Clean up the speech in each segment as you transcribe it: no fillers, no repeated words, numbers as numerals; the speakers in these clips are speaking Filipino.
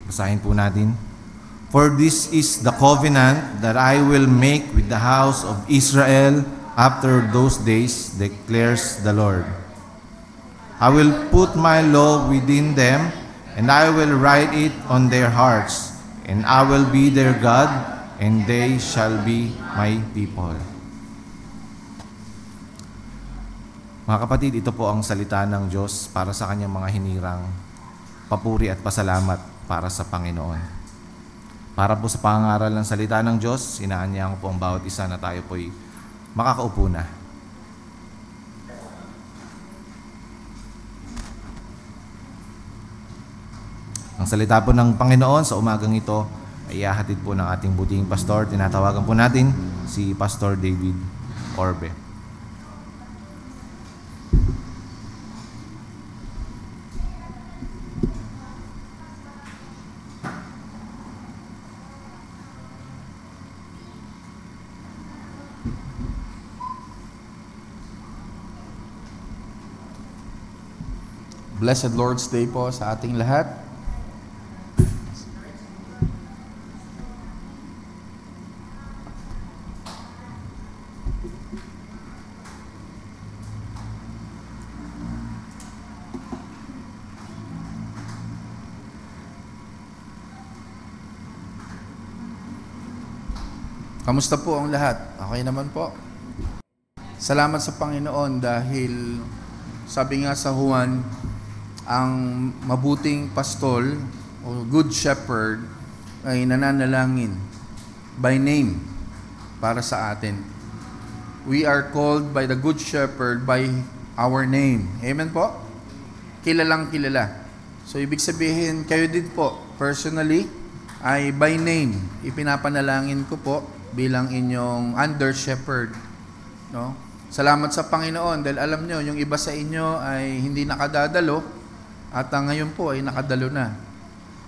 Basahin po natin. For this is the covenant that I will make with the house of Israel after those days, declares the Lord. I will put my law within them, and I will write it on their hearts, and I will be their God, and they shall be my people. Mga kapatid, ito po ang salita ng Diyos para sa kanyang mga hinirang papuri at pasalamat para sa Panginoon. Para po sa pangaral ng salita ng Diyos, inaanyahan ko po ang bawat isa na tayo po'y makakaupo na. Ang salita po ng Panginoon sa umagang ito ay ihahatid po ng ating butihing pastor. Tinatawagan po natin si Pastor David Orbe. Blessed Lord's Day po sa ating lahat. Kamusta po ang lahat? Okay naman po. Salamat sa Panginoon dahil sabi nga sa Juan, ang mabuting pastol o good shepherd ay nananalangin by name para sa atin. We are called by the good shepherd by our name. Amen po? Kilalang kilala. So ibig sabihin, kayo din po, personally, ay by name. Ipinapanalangin ko po bilang inyong under shepherd. No? Salamat sa Panginoon dahil alam nyo, yung iba sa inyo ay hindi nakadadalo at ngayon po ay nakadalo na.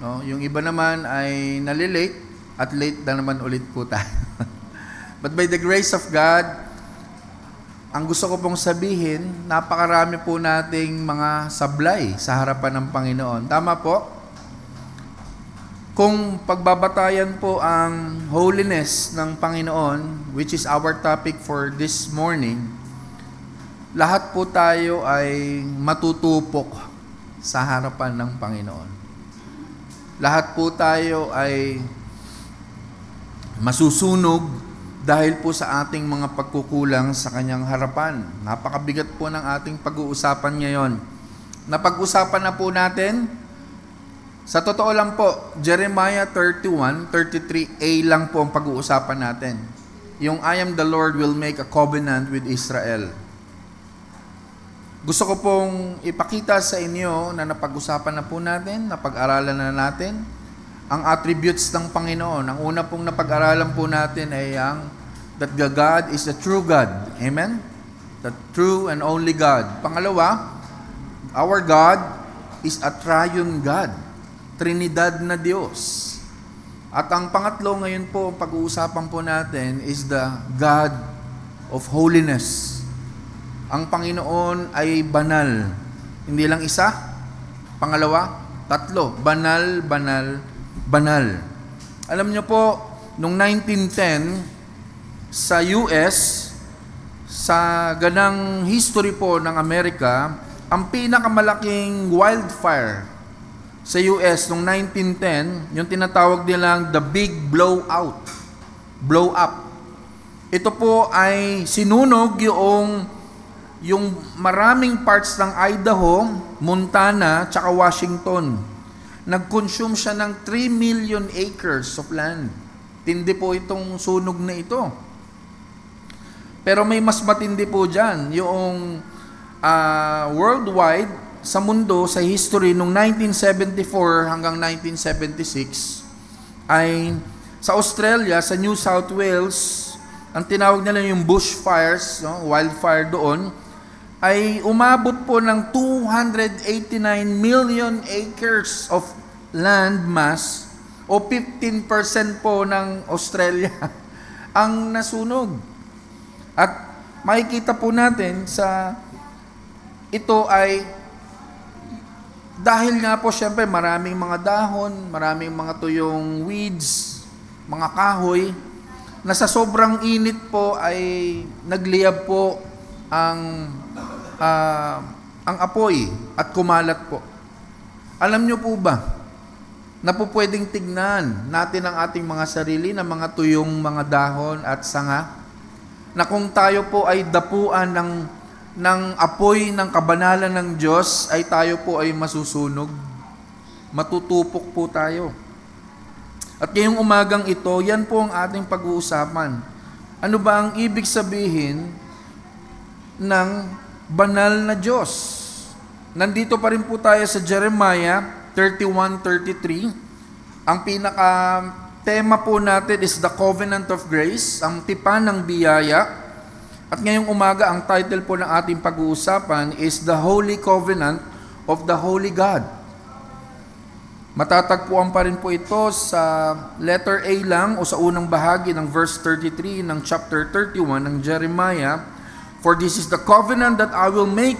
No? Yung iba naman ay nalilate at late na naman ulit po tayo. But by the grace of God, ang gusto ko pong sabihin, napakarami po nating mga sablay sa harapan ng Panginoon. Tama po? Kung pagbabatayan po ang holiness ng Panginoon, which is our topic for this morning, lahat po tayo ay matutupok sa harapan ng Panginoon. Lahat po tayo ay masusunog dahil po sa ating mga pagkukulang sa kanyang harapan. Napakabigat po ng ating pag-uusapan ngayon. Napag-usapan na po natin, sa totoo lang po, Jeremiah 31, 33a lang po ang pag-uusapan natin. Yung I am the Lord will make a covenant with Israel. Gusto ko pong ipakita sa inyo na napag-usapan na po natin, napag-aralan na natin, ang attributes ng Panginoon. Ang una pong napag-aralan po natin ay ang that God is the true God. Amen? The true and only God. Pangalawa, our God is a triune God. Trinidad na Diyos. At ang pangatlo ngayon po, pag-uusapan po natin is the God of holiness. Ang Panginoon ay banal. Hindi lang isa, pangalawa, tatlo. Banal, banal, banal. Alam niyo po, noong 1910, sa US, sa ganang history po ng Amerika, ang pinakamalaking wildfire sa US noong 1910, yung tinatawag nilang the Big Blowout. Blow up. Ito po ay sinunog yung maraming parts ng Idaho, Montana, tsaka Washington. Nag-consume siya ng 3 million acres of land. Tindi po itong sunog na ito. Pero may mas matindi po dyan. Yung worldwide, sa mundo, sa history, noong 1974 hanggang 1976, ay sa Australia, sa New South Wales, ang tinawag nila yung bushfires, no, wildfire doon, ay umabot po ng 289 million acres of land mass o 15% po ng Australia ang nasunog. At makikita po natin sa ito ay Dahil nga po syempre maraming mga dahon, maraming mga tuyong weeds, mga kahoy, na sa sobrang init po ay nagliyab po ang apoy at kumalat po. Alam nyo po ba, na po pwedeng tignan natin ang ating mga sarili na mga tuyong mga dahon at sanga, na kung tayo po ay dapuan ng apoy ng kabanalan ng Diyos, ay tayo po ay masusunog. Matutupok po tayo. At ngayong umagang ito, yan po ang ating pag-uusapan. Ano ba ang ibig sabihin ng banal na Diyos? Nandito pa rin po tayo sa Jeremiah 31:33. Ang pinaka-tema po natin is the covenant of grace, ang tipan ng biyaya. At ngayong umaga, ang title po ng ating pag-uusapan is the Holy Covenant of the Holy God. Matatagpuan pa rin po ito sa letter A lang o sa unang bahagi ng verse 33 ng chapter 31 ng Jeremiah. For this is the covenant that I will make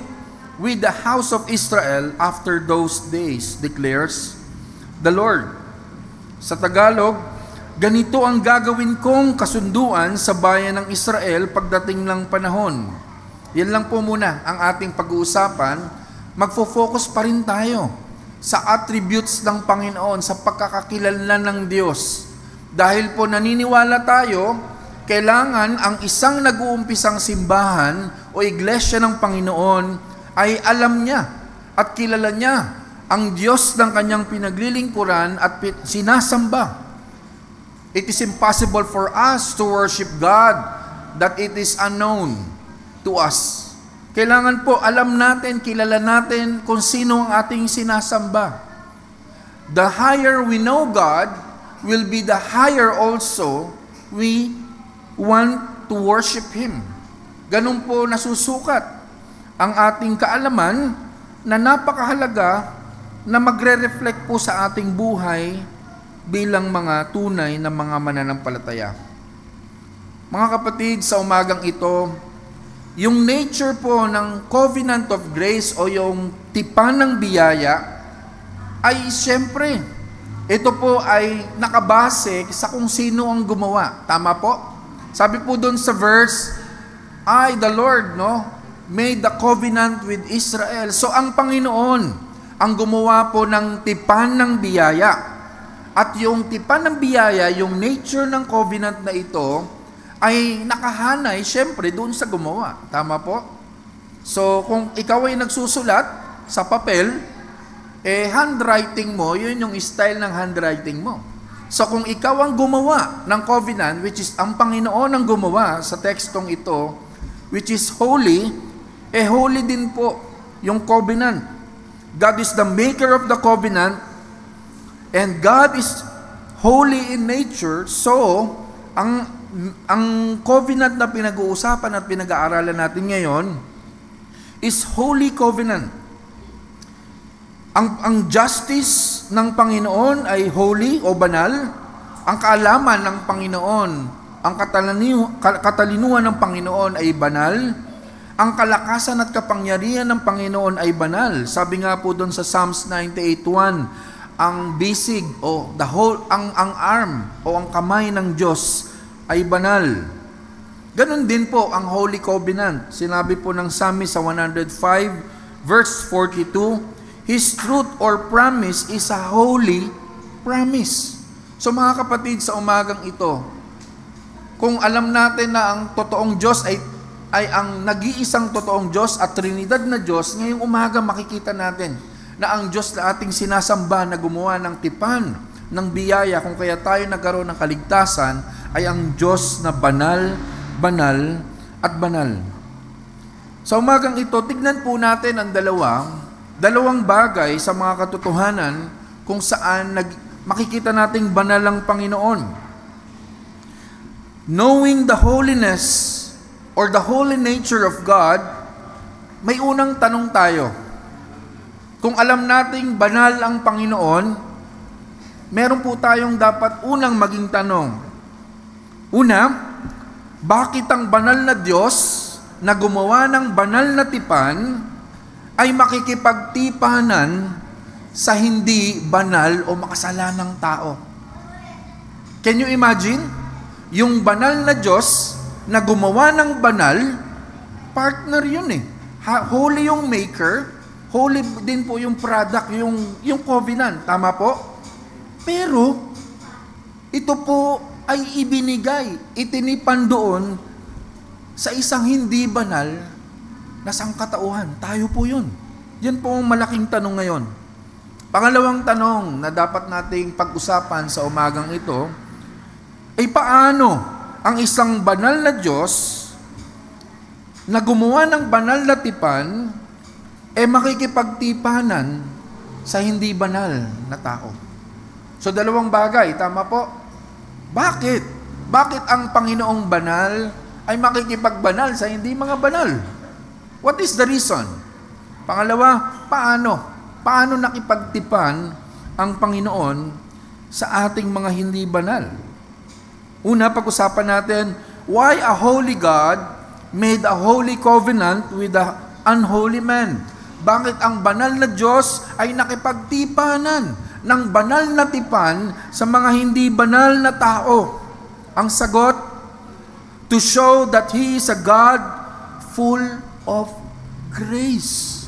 with the house of Israel after those days, declares the Lord. Sa Tagalog, ganito ang gagawin kong kasunduan sa bayan ng Israel pagdating ng panahon. Yan lang po muna ang ating pag-uusapan. Magfo-focus pa rin tayo sa attributes ng Panginoon, sa pagkakakilanlan ng Diyos. Dahil po naniniwala tayo, kailangan ang isang nag-uumpisang simbahan o iglesia ng Panginoon ay alam niya at kilala niya ang Diyos ng kanyang pinaglilingkuran at sinasamba. It is impossible for us to worship God that it is unknown to us. Kailangan po alam natin, kilala natin kung sino ang ating sinasamba. The higher we know God will be the higher also we want to worship Him. Ganun po nasusukat ang ating kaalaman na napakahalaga na magre-reflect po sa ating buhay bilang mga tunay na mga mananampalataya. Mga kapatid, sa umagang ito, yung nature po ng covenant of grace o yung tipan ng biyaya ay siyempre, ito po ay nakabase sa kung sino ang gumawa. Tama po? Sabi po doon sa verse, I, the Lord, made the covenant with Israel. So ang Panginoon ang gumawa po ng tipan ng biyaya. At yung tipan ng biyaya, yung nature ng covenant na ito, ay nakahanay syempre doon sa gumawa. Tama po? So kung ikaw ay nagsusulat sa papel, handwriting mo, yun yung style ng handwriting mo. So kung ikaw ang gumawa ng covenant, which is ang Panginoon ang gumawa sa tekstong ito, which is holy, holy din po yung covenant. God is the maker of the covenant, and God is holy in nature. So, ang covenant na pinag-uusapan at pinag-aaralan natin ngayon is holy covenant. Ang justice ng Panginoon ay holy o banal. Ang kaalaman ng Panginoon, ang katalinuhan ng Panginoon ay banal. Ang kalakasan at kapangyarihan ng Panginoon ay banal. Sabi nga po doon sa Psalms 98:1, ang bisig o ang arm o ang kamay ng Diyos ay banal. Ganon din po ang Holy Covenant. Sinabi po ng Psalmist sa 105 verse 42, His truth or promise is a holy promise. So mga kapatid, sa umagang ito, kung alam natin na ang totoong Diyos ay ang nag-iisang totoong Diyos at Trinidad na Diyos, ngayong umaga makikita natin na ang Diyos na ating sinasamba na gumawa ng tipan, ng biyaya, kung kaya tayo nagkaroon ng kaligtasan, ay ang Diyos na banal, banal, at banal. Sa umagang ito, tignan po natin ang dalawang bagay sa mga katotohanan kung saan makikita nating banal ang Panginoon. Knowing the holiness or the holy nature of God, may unang tanong tayo. Kung alam nating banal ang Panginoon, meron po tayong dapat unang maging tanong. Una, bakit ang banal na Diyos na gumawa ng banal na tipan ay makikipagtipanan sa hindi banal o makasalanang tao. Can you imagine? Yung banal na Diyos na gumawa ng banal, partner yun eh. Holy yung maker, holy din po yung product, yung covenant. Tama po? Pero, ito po ay ibinigay, itinipan doon sa isang hindi banal na sangkatauhan. Tayo po yun. Yan po ang malaking tanong ngayon. Pangalawang tanong na dapat nating pag-usapan sa umagang ito ay paano ang isang banal na Diyos na gumawa ng banal na tipan makikipagtipanan sa hindi banal na tao. So dalawang bagay, tama po? Bakit? Bakit ang Panginoong banal ay makikipagbanal sa hindi mga banal? What is the reason? Pangalawa, paano? Paano nakipagtipan ang Panginoon sa ating mga hindi banal? Una, pag-usapan natin, why a holy God made a holy covenant with the unholy man? Bakit ang banal na Diyos ay nakipagtipanan ng banal na tipan sa mga hindi banal na tao? Ang sagot, to show that He is a God full of grace.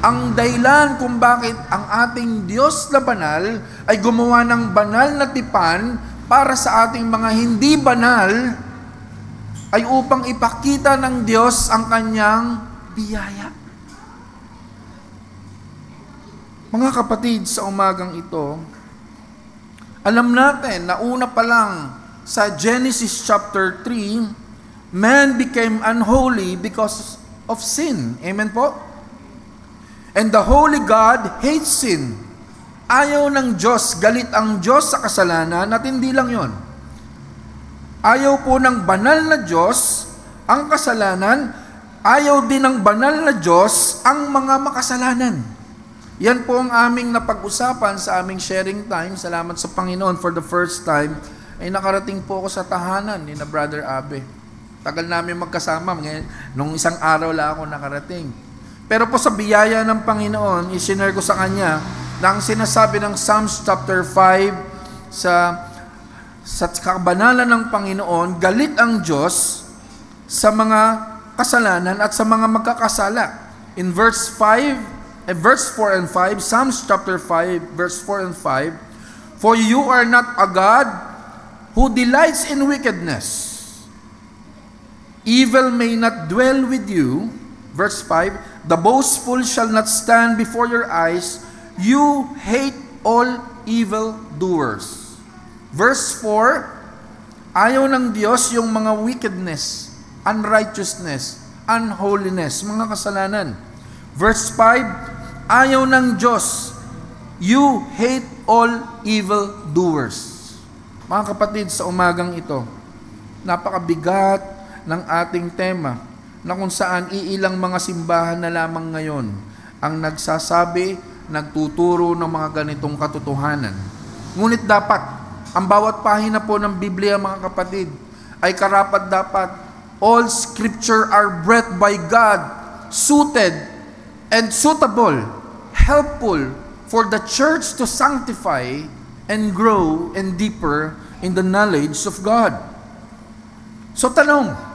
Ang dahilan kung bakit ang ating Diyos na banal ay gumawa ng banal na tipan para sa ating mga hindi banal ay upang ipakita ng Diyos ang kanyang biyaya. Mga kapatid, sa umagang ito, alam natin na una pa lang sa Genesis chapter 3, man became unholy because of sin. Amen po? And the holy God hates sin. Ayaw ng Diyos, galit ang Diyos sa kasalanan, at hindi lang yon. Ayaw po ng banal na Diyos ang kasalanan, ayaw din ng banal na Diyos ang mga makasalanan. Yan po ang aming napag-usapan sa aming sharing time. Salamat sa Panginoon, for the first time ay nakarating po ako sa tahanan ni na Brother Abe. Tagal namin magkasama, nung isang araw lang ako nakarating. Pero po sa biyaya ng Panginoon, i-share ko sa kanya na ang sinasabi ng Psalms chapter 5 sa kabanalan ng Panginoon, galit ang Diyos sa mga kasalanan at sa mga magkakasala. In verse 4 and 5, Psalms chapter 5, verse 4 and 5, for you are not a God who delights in wickedness. Evil may not dwell with you. Verse 5, the boastful shall not stand before your eyes. You hate all evildoers. Verse 4, ayaw ng Diyos yung mga wickedness, unrighteousness, unholiness, mga kasalanan. Verse 5, ayaw ng Diyos, you hate all evildoers. Mga kapatid, sa umagang ito, napakabigat ng ating tema, na kung saan iilang mga simbahan na lamang ngayon ang nagsasabi, nagtuturo ng mga ganitong katotohanan. Ngunit dapat, ang bawat pahina po ng Biblia, mga kapatid, ay karapat dapat, all scripture are breathed by God, suited and suitable, helpful for the church to sanctify and grow and deeper in the knowledge of God. So tanong,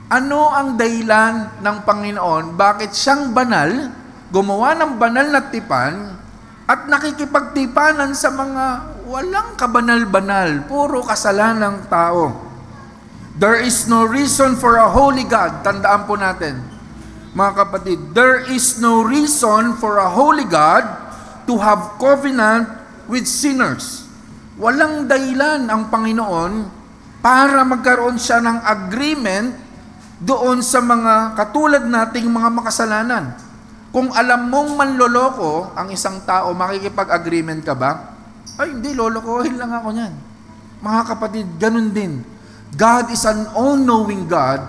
ano ang dahilan ng Panginoon? Bakit siyang banal, gumawa ng banal na tipan, at nakikipagtipanan sa mga walang kabanal-banal, puro kasalanang tao? There is no reason for a holy God. Tandaan po natin, mga kapatid, there is no reason for a holy God to have covenant with sinners. Walang dahilan ang Panginoon para magkaroon siya ng agreement doon sa mga katulad nating mga makasalanan. Kung alam mong manloloko ang isang tao, makikipag-agreement ka ba? Ay, hindi, lolokohin lang ako niyan. Mga kapatid, ganun din. God is an all-knowing God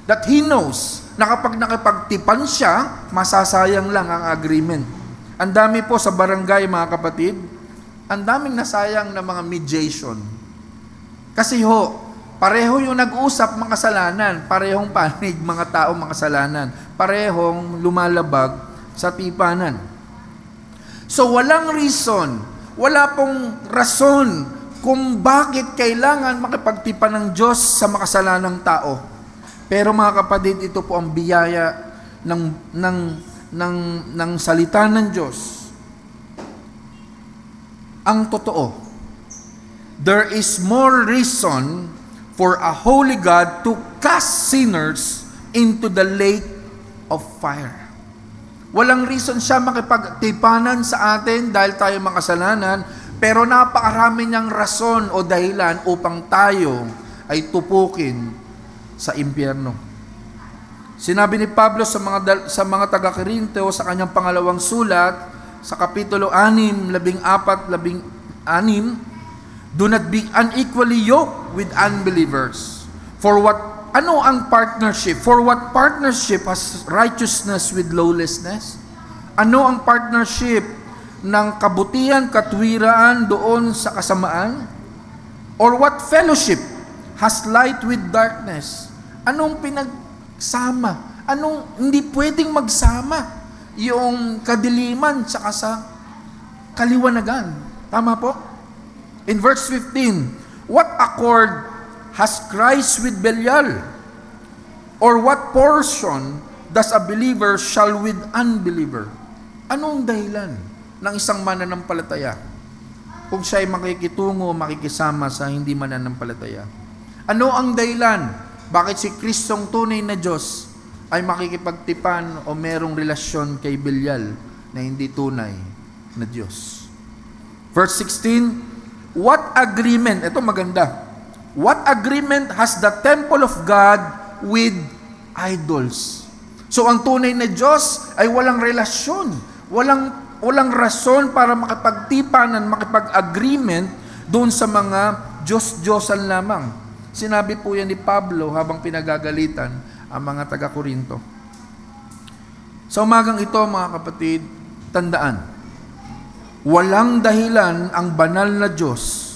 that He knows na kapag nakipagtipan siya, masasayang lang ang agreement. Ang dami po sa barangay, mga kapatid, ang daming nasayang na mga mediation. Kasi pareho yung nag-usap mga kasalanan, parehong panig mga tao mga kasalanan, parehong lumalabag sa tipanan. So walang reason, wala pong rason kung bakit kailangan makipagtipan ng Diyos sa makasalanang tao. Pero mga kapatid, ito po ang biyaya ng salita ng Diyos. Ang totoo, there is more reason for a holy God to cast sinners into the lake of fire. Walang reason siya makipagtipanan sa atin dahil tayo makasalanan, pero napakarami niyang rason o dahilan upang tayo ay tupukin sa impyerno. Sinabi ni Pablo sa mga taga-Korinto sa kanyang pangalawang sulat, sa kapitulo 6, 14, 16, do not be unequally yoked with unbelievers. Ano ang partnership? For what partnership has righteousness with lawlessness? Ano ang partnership ng kabutihan, katwiraan doon sa kasamaan? Or what fellowship has light with darkness? Anong pinagsama? Anong hindi pwedeng magsama? Yung kadiliman tsaka sa kaliwanagan. Tama po? In verse 15, what accord has Christ with Belial? Or what portion does a believer shall with unbeliever? Anong dahilan ng isang mananampalataya kung siya ay makikitungo, makikisama sa hindi mananampalataya? Ano ang dahilan bakit si Kristong tunay na Diyos ay makikipagtipan o merong relasyon kay Belial na hindi tunay na Diyos? Verse 16, what agreement, ito maganda, what agreement has the temple of God with idols? So ang tunay na Diyos ay walang relasyon, walang rason para makipagtipanan, makipag-agreement doon sa mga Diyos-Diyosan lamang. Sinabi po yan ni Pablo habang pinagagalitan ang mga taga-Korinto. Sa umagang ito, mga kapatid, tandaan, walang dahilan ang banal na Diyos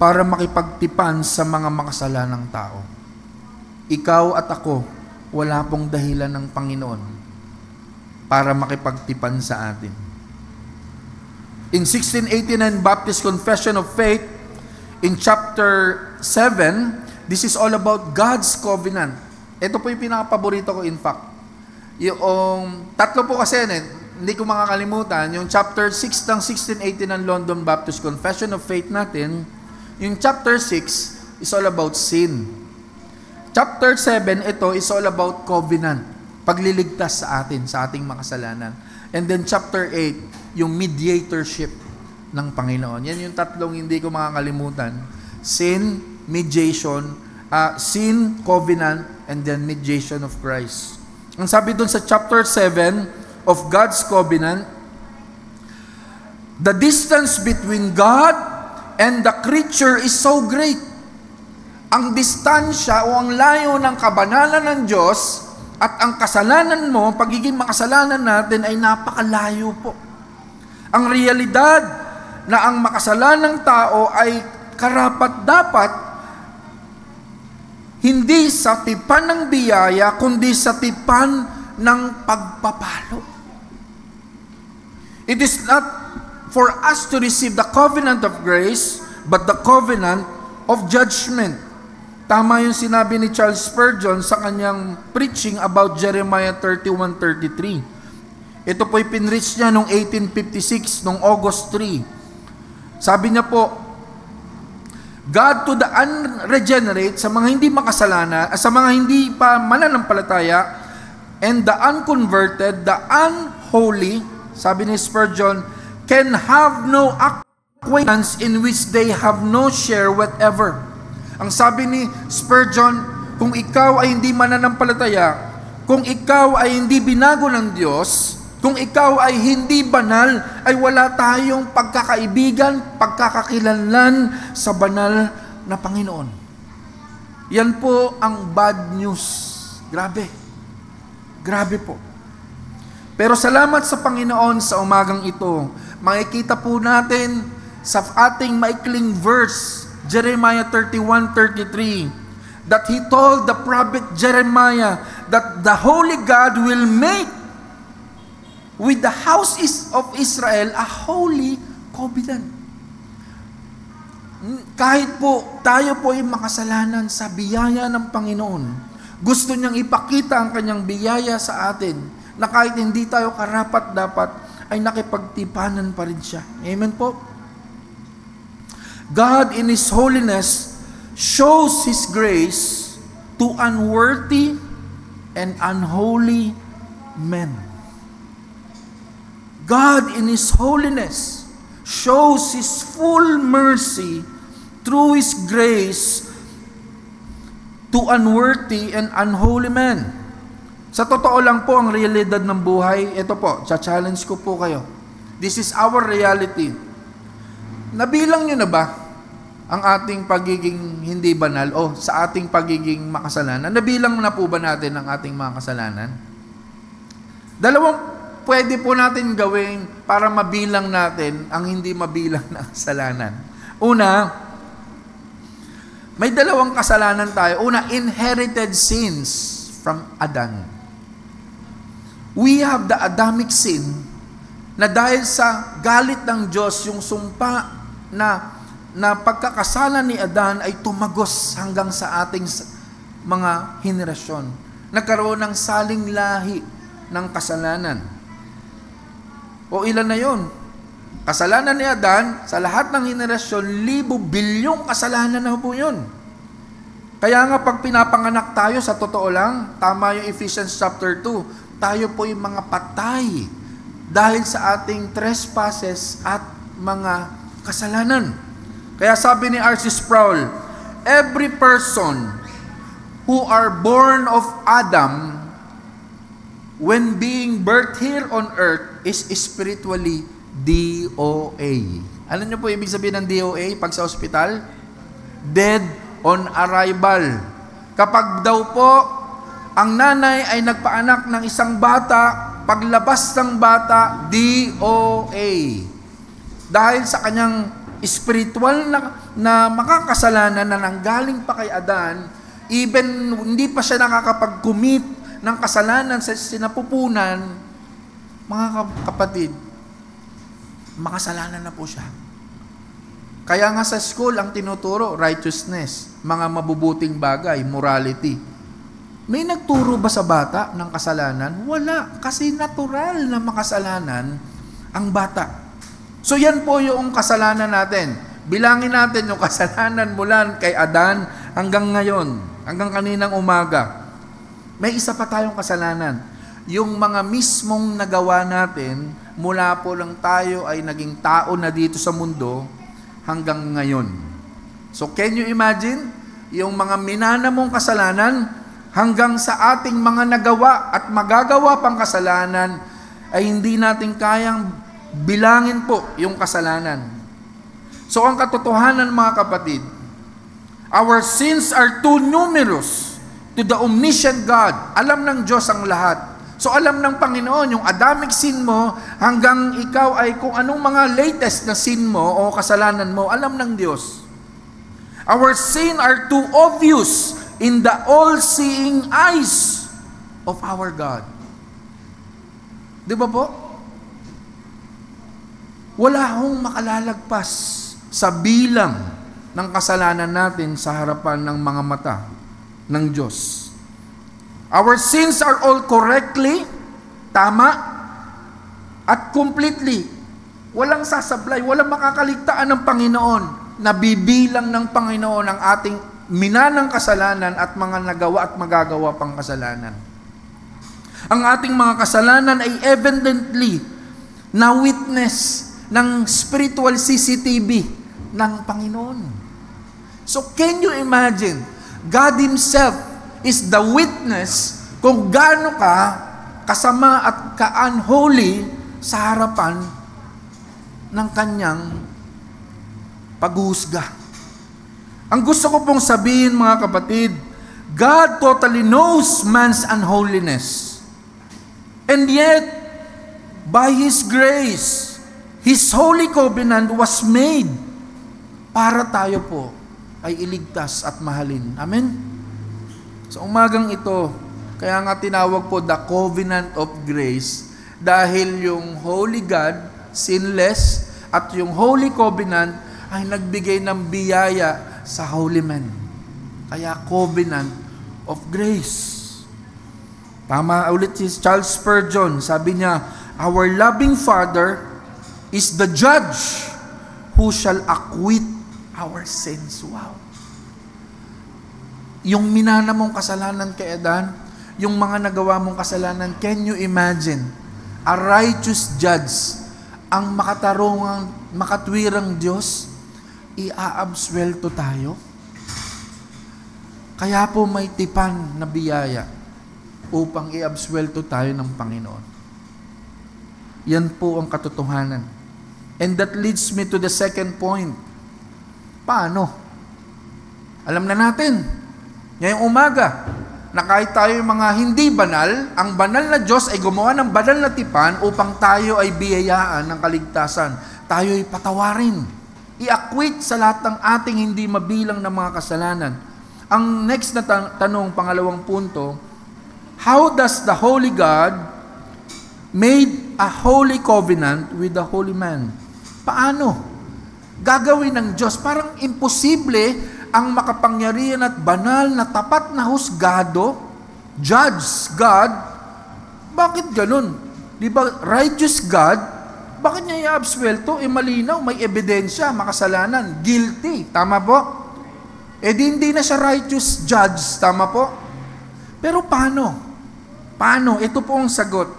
para makipagtipan sa mga makasalanang tao. Ikaw at ako, wala pong dahilan ng Panginoon para makipagtipan sa atin. In 1689 Baptist Confession of Faith, in chapter 7, this is all about God's covenant. Ito po yung pinakapaborito ko, in fact. Yung tatlo po kasi, hindi ko makakalimutan, yung chapter 6 ng 1680 ng London Baptist Confession of Faith natin, yung chapter 6 is all about sin. Chapter 7, ito is all about covenant, pagliligtas sa atin, sa ating makasalanan. And then chapter 8, yung mediatorship ng Panginoon. Yan yung tatlong hindi ko makakalimutan. Sin, mediation, sin, covenant, and then mediation of Christ. Ang sabi doon sa chapter 7 of God's covenant, the distance between God and the creature is so great. Ang distansya o ang layo ng kabanalan ng Diyos at ang kasalanan mo, pagiging makasalanan natin ay napakalayo po. Ang realidad na ang makasalanang tao ay karapat-dapat hindi sa tipan ng biyaya, kundi sa tipan ng pagpapalo. It is not for us to receive the covenant of grace, but the covenant of judgment. Tama yung sinabi ni Charles Spurgeon sa kanyang preaching about Jeremiah 31:33. Ito po'y pinreach niya noong 1856, noong August 3. Sabi niya po, God to the unregenerate, sa mga hindi makasalanan, sa mga hindi pa mananampalataya, and the unconverted, the unholy, sabi ni Spurgeon, can have no acquaintance in which they have no share whatever. Ang sabi ni Spurgeon, kung ikaw ay hindi mananampalataya, kung ikaw ay hindi binago ng Diyos, kung ikaw ay hindi banal, ay wala tayong pagkakaibigan, pagkakakilanlan sa banal na Panginoon. Yan po ang bad news. Grabe. Grabe po. Pero salamat sa Panginoon sa umagang ito. Makikita po natin sa ating maikling verse, Jeremiah 31:33, that he told the prophet Jeremiah that the Holy God will make with the house of Israel a holy covenant. Kahit po tayo po ay makasalanan sa biyaya ng Panginoon, gusto niyang ipakita ang kanyang biyaya sa atin na kahit hindi tayo karapat-dapat ay nakipagtipanan pa rin siya. Amen po? God in His holiness shows His grace to unworthy and unholy men. God in His holiness shows His full mercy through His grace to unworthy and unholy men. Sa totoo lang po ang realidad ng buhay, ito po, challenge ko po kayo. This is our reality. Nabilang nyo na ba ang ating pagiging hindi banal o sa ating pagiging makasalanan? Nabilang na po ba natin ang ating mga kasalanan? Dalawang pwede po natin gawin para mabilang natin ang hindi mabilang na kasalanan. Una, may dalawang kasalanan tayo. Una, inherited sins from Adan. We have the Adamic sin na dahil sa galit ng Diyos, yung sumpa na pagkakasala ni Adan ay tumagos hanggang sa ating mga henerasyon. Nagkaroon ng saling lahi ng kasalanan. O ilan na yon? Kasalanan ni Adan, sa lahat ng henerasyon, bilyong kasalanan na po yun. Kaya nga pag pinapanganak tayo, sa totoo lang, tama yung Ephesians chapter 2, tayo po yung mga patay dahil sa ating trespasses at mga kasalanan. Kaya sabi ni R.C. Sproul, every person who are born of Adam when being birthed here on earth is spiritually DOA. Alam niyo po ibig sabihin ng DOA pag sa ospital? Dead on arrival. Kapag daw po ang nanay ay nagpaanak ng isang bata, paglabas ng bata, DOA. Dahil sa kanyang spiritual na makakasalanan na nanggaling pa kay Adan, even hindi pa siya nakakapag-commit ng kasalanan sa sinapupunan, mga kapatid, makasalanan na po siya. Kaya nga sa school, ang tinuturo, righteousness, mga mabubuting bagay, morality. May nagturo ba sa bata ng kasalanan? Wala, kasi natural na makasalanan ang bata. So yan po yung kasalanan natin. Bilangin natin yung kasalanan mula kay Adan hanggang ngayon, hanggang kaninang umaga. May isa pa tayong kasalanan. Yung mga mismong nagawa natin, mula po lang tayo ay naging tao na dito sa mundo hanggang ngayon. So can you imagine? Yung mga minana mong kasalanan, hanggang sa ating mga nagawa at magagawa pang kasalanan, ay hindi natin kayang bilangin po yung kasalanan. So ang katotohanan mga kapatid, our sins are too numerous to the omniscient God. Alam ng Diyos ang lahat. So alam ng Panginoon, yung Adamic sin mo, hanggang ikaw ay kung anong mga latest na sin mo o kasalanan mo, alam ng Diyos. Our sin are too obvious in the all-seeing eyes of our God. Di ba po? Wala hong makalalagpas sa bilang ng kasalanan natin sa harapan ng mga mata ng Diyos. Our sins are all correctly, tama, at completely. Walang sasablay, walang makakaligtaan ng Panginoon. Nabibilang ng Panginoon ang ating minanang kasalanan at mga nagawa at magagawa pang kasalanan. Ang ating mga kasalanan ay evidently na witness ng spiritual CCTV ng Panginoon. So can you imagine, God Himself is the witness kung gaano ka kasama at ka-unholy sa harapan ng Kanyang paghuhusga. Ang gusto ko pong sabihin mga kapatid, God totally knows man's unholiness. And yet, by His grace, His holy covenant was made para tayo po ay iligtas at mahalin. Amen? Sa umagang ito, kaya nga tinawag po the covenant of grace, Dahil yung Holy God, sinless, at yung Holy Covenant ay nagbigay ng biyaya sa Holy Man. Kaya Covenant of Grace. Tama ulit si Charles Spurgeon, sabi niya, our loving Father is the judge who shall acquit our sins. Wow. Yung minana mong kasalanan kay Adan, yung mga nagawa mong kasalanan, can you imagine? A righteous judge, ang makatwirang Diyos, i-aabswelto tayo. Kaya po may tipan na biyaya upang i-abswelto tayo ng Panginoon. Yan po ang katotohanan. And that leads me to the second point. Paano? Alam na natin, ngayong umaga, na kahit tayo mga hindi banal, ang banal na Diyos ay gumawa ng banal na tipan upang tayo ay biyayaan ng kaligtasan. Tayo ay patawarin. I-acquit sa lahat ng ating hindi mabilang na mga kasalanan. Ang next na tanong, pangalawang punto, how does the Holy God made a holy covenant with the holy man? Paano? Gagawin ng Diyos. Parang imposible ang makapangyarihan at banal na tapat na husgado, judge God. Bakit ganun? Di ba righteous God, bakit niya i-abswelto? Malinaw, may ebidensya, makasalanan, guilty. Tama po? Hindi na siya righteous judge. Tama po? Pero paano? Paano? Ito po ang sagot.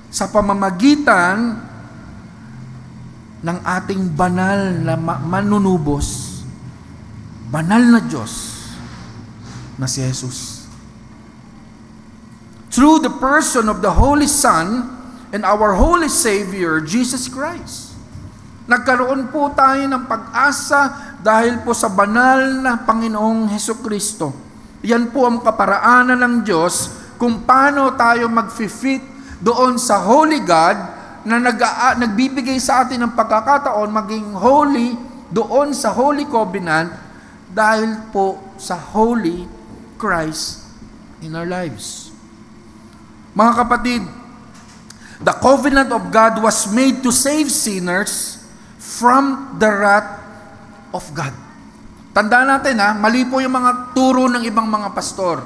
Sa pamamagitan ng ating banal na manunubos, banal na Diyos na si Jesus. Through the person of the Holy Son and our Holy Savior, Jesus Christ. Nagkaroon po tayo ng pag-asa dahil po sa banal na Panginoong Hesukristo. Yan po ang kaparaanan ng Diyos kung paano tayo mag-fit doon sa Holy God na nagbibigay sa atin ng pagkakataon maging holy doon sa Holy Covenant dahil po sa Holy Christ in our lives. Mga kapatid, the covenant of God was made to save sinners from the wrath of God. Tandaan natin mali po yung mga turo ng ibang mga pastor.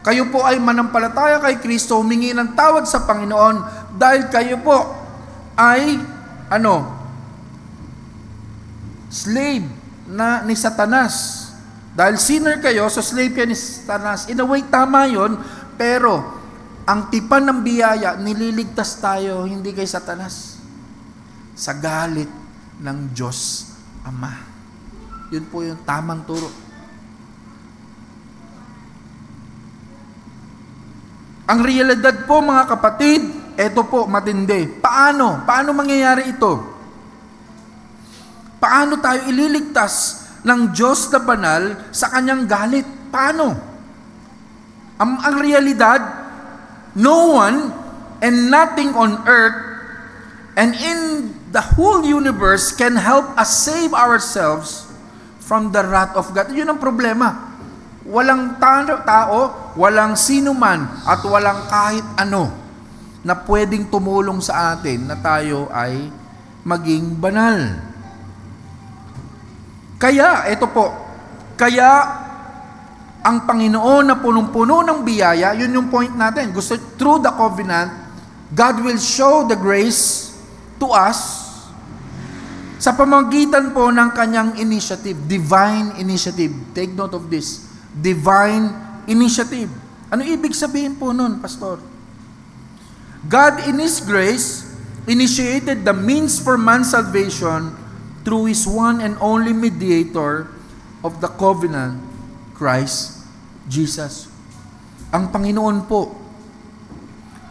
Kayo po ay manampalataya kay Kristo, humingi ng tawad sa Panginoon dahil kayo po ay slave na ni Satanas. Dahil sinner kayo, so slave kayo ni Satanas. In a way, tama yun, pero ang tipan ng biyaya, nililigtas tayo hindi kay Satanas, sa galit ng Diyos Ama. Yun po yung tamang turo. Ang realidad po mga kapatid, eto po matindi. Paano? Paano mangyayari ito? Paano tayo ililigtas ng Diyos na banal sa kanyang galit? Paano? Ang realidad, no one and nothing on earth and in the whole universe can help us save ourselves from the wrath of God. Yun ang problema. Walang tao, walang sino man, at walang kahit ano na pwedeng tumulong sa atin na tayo ay maging banal. Kaya, ito po, ang Panginoon na punong-puno ng biyaya, yun yung point natin. Through the covenant, God will show the grace to us sa pamamagitan po ng kanyang initiative, divine initiative. Take note of this. Divine initiative. Ano ibig sabihin po nun, Pastor? God in His grace initiated the means for man's salvation through His one and only mediator of the covenant, Christ Jesus. Ang Panginoon po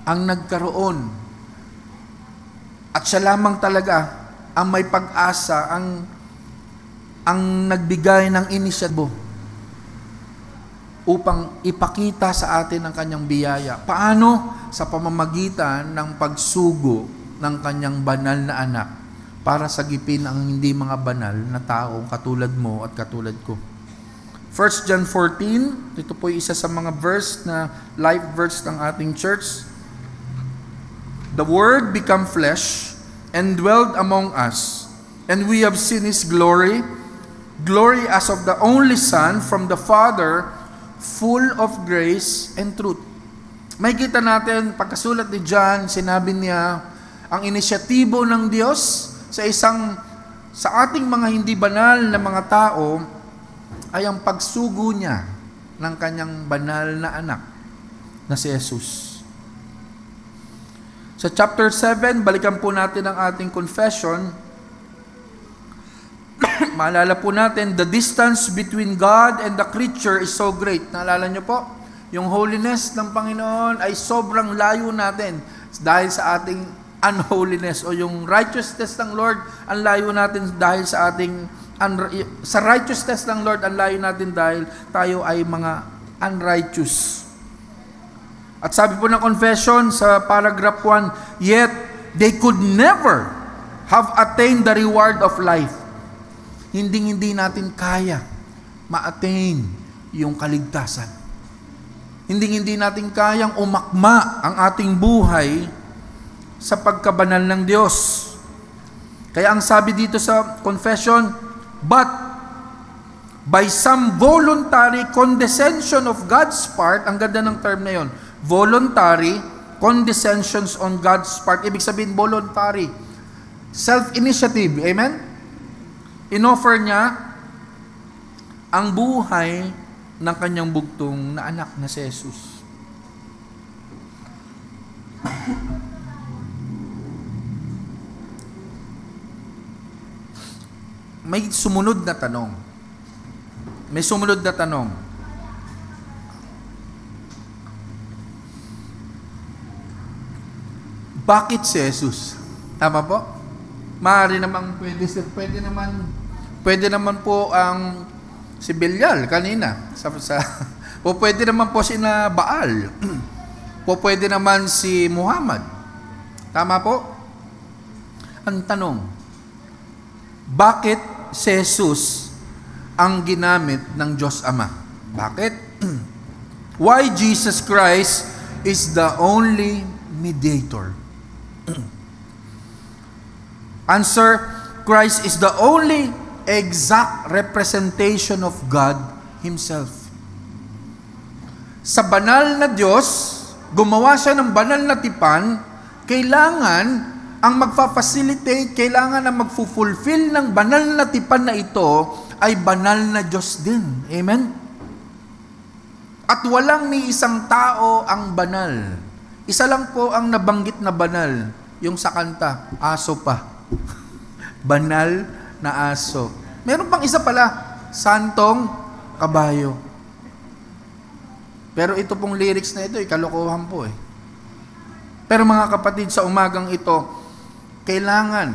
ang nagkaroon at siya lamang talaga ang may pag-asa, ang nagbigay ng inisyatibo upang ipakita sa atin ang kanyang biyaya. Paano? Sa pamamagitan ng pagsugo ng kanyang banal na anak para sagipin ang hindi mga banal na tao katulad mo at katulad ko. 1 John 14, ito po isa sa mga verse na life verse ng ating church. The Word became flesh and dwelled among us, and we have seen His glory, glory as of the only Son from the Father, full of grace and truth. May kita natin, pagkasulat ni John, sinabi niya, ang inisyatibo ng Diyos sa ating mga hindi banal na mga tao ay ang pagsugo niya ng kanyang banal na anak na si Jesus. Sa chapter 7, balikan po natin ang ating confession. Maalala po natin, the distance between God and the creature is so great. Naalala niyo po? Yung holiness ng Panginoon ay sobrang layo natin dahil sa ating unholiness, o yung righteousness ng Lord, ang layo natin dahil sa ating sa righteousness ng Lord, ang layo natin dahil tayo ay mga unrighteous. At sabi po ng confession sa paragraph 1, yet they could never have attained the reward of life. Hindi natin kaya ma-attain yung kaligtasan. Hindi natin kayang umakma ang ating buhay sa pagkabanal ng Diyos. Kaya ang sabi dito sa confession, but by some voluntary condescension of God's part, ang ganda ng term na yon, voluntary condescensions on God's part, ibig sabihin voluntary, self-initiative, amen? Inoffer niya ang buhay ng kanyang bugtong na anak na si Jesus. May sumunod na tanong. Bakit si Jesus? Tama po? Maaari namang pwede naman po ang si Belial kanina. O pwede naman po si Baal. O pwede naman si Muhammad. Tama po? Ang tanong, bakit si Jesus ang ginamit ng Diyos Ama? Bakit? Why Jesus Christ is the only mediator? Answer, Christ is the only exact representation of God Himself. Sa banal na Diyos, gumawa siya ng banal na tipan, kailangan ang magfa-facilitate, kailangan ang magfu-fulfill ng banal na tipan na ito ay banal na Diyos din. Amen? At walang ni isang tao ang banal. Isa lang po ang nabanggit na banal, yung sa kanta, aso pa. Banal na aso. Meron pang isa pala, santong kabayo. Pero ito pong lyrics na ito, kalokohan po eh. Pero mga kapatid, sa umagang ito, kailangan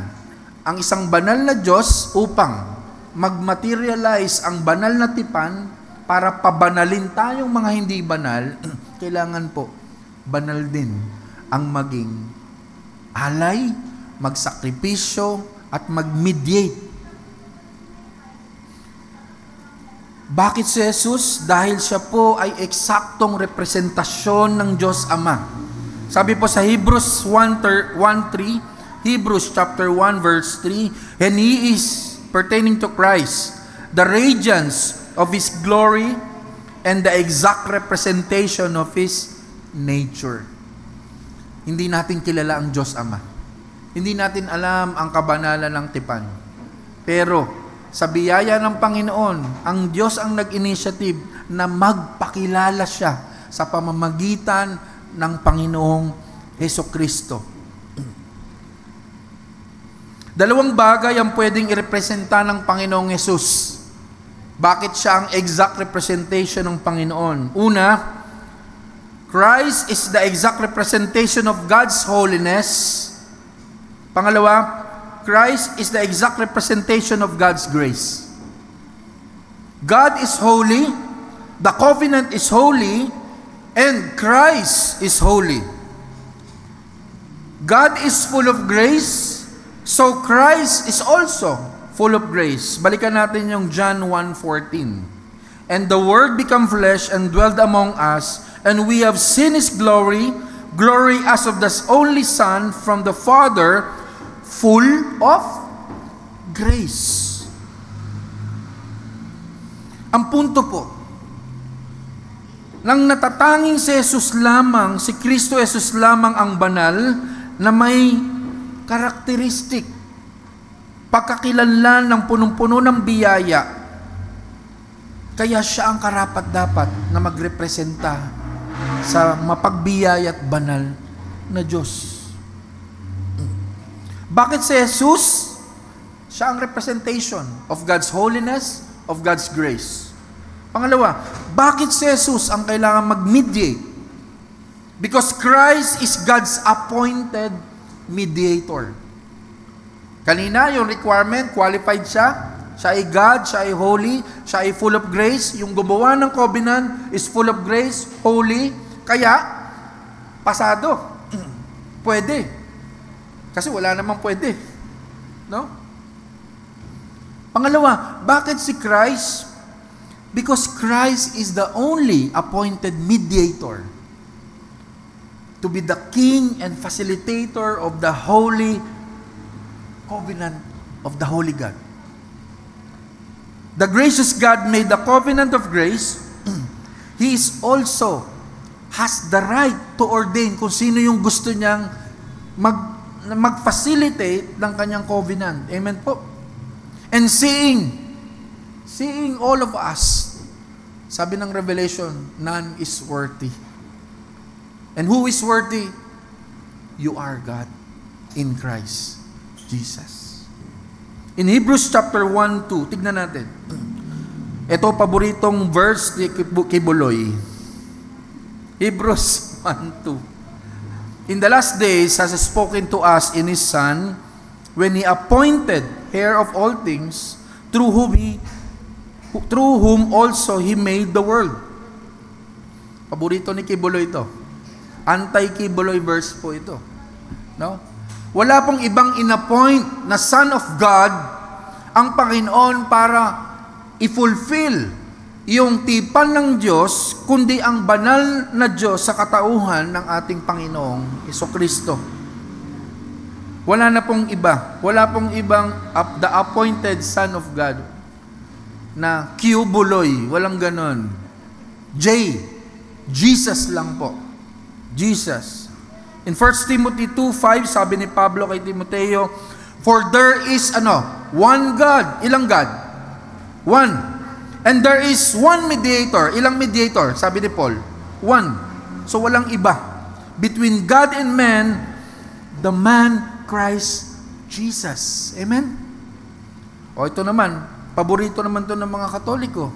ang isang banal na Diyos upang mag-materialize ang banal na tipan para pabanalin tayong mga hindi banal, kailangan po banal din ang maging alay, magsakripisyo, at mag-mediate. Bakit si Jesus? Dahil siya po ay eksaktong representasyon ng Diyos Ama. Sabi po sa Hebrews 1:3, Hebrews chapter 1 verse 3, and He is pertaining to Christ, the radiance of His glory and the exact representation of His nature. Hindi natin kilala ang Diyos Ama. Hindi natin alam ang kabanalan ng tipan. Pero sa biyaya ng Panginoon, ang Diyos ang nag-initiative na magpakilala siya sa pamamagitan ng Panginoong Hesukristo. Dalawang bagay ang pwedeng irepresenta ng Panginoong Hesus. Bakit siya ang exact representation ng Panginoon? Una, Christ is the exact representation of God's holiness. Pangalawa, Christ is the exact representation of God's grace. God is holy, the covenant is holy, and Christ is holy. God is full of grace, so Christ is also full of grace. Balikan natin yung John 1:14. And the Word became flesh and dwelled among us, and we have seen His glory, glory as of the only Son from the Father, full of grace. Ang punto po, nang natatanging si Jesus lamang, si Kristo Jesus lamang ang banal na may karakteristik, pagkakilanlan ng punong-puno ng biyaya, kaya siya ang karapat-dapat na magrepresenta sa mapagbiyaya at banal na Diyos. Bakit si Jesus? Siya ang representation of God's holiness, of God's grace. Pangalawa, bakit si Jesus ang kailangan mag-mediate? Because Christ is God's appointed mediator. Kanina, yung requirement, qualified siya. Siya ay God, siya ay holy, siya ay full of grace. Yung gumawa ng covenant is full of grace, holy. Kaya, pasado. Pwede. Kasi wala namang pwede. No? Pangalawa, bakit si Christ? Because Christ is the only appointed mediator to be the king and facilitator of the holy covenant of the holy God. The gracious God made the covenant of grace. He is also has the right to ordain kung sino yung gusto niyang mag-facilitate ng kanyang covenant. Amen po. And seeing all of us, sabi ng Revelation, none is worthy. And who is worthy? You are God in Christ Jesus. In Hebrews chapter 1:2, tignan natin. Ito paboritong verse ni Kibuloy. Hebrews 1:2. In the last days has spoken to us in His Son, when He appointed heir of all things, through whom also He made the world. Paborito ni Kibuloy ito. Anti-Kibuloy verse po ito. No? Wala pong ibang inappoint na Son of God ang Panginoon para i-fulfill yung tipan ng Diyos, kundi ang banal na Diyos sa katauhan ng ating Panginoong Jesucristo. Wala na pong iba. Wala pong ibang the appointed Son of God na Kibuloy. Walang ganon. Jesus lang po. Jesus. In 1 Timothy 2:5, sabi ni Pablo kay Timoteo, for there is one God. Ilang God? One. And there is one mediator. Ilang mediator? Sabi ni Paul. One. So walang iba. Between God and man, the man Christ Jesus. Amen? O ito naman, paborito naman ito ng mga Katoliko.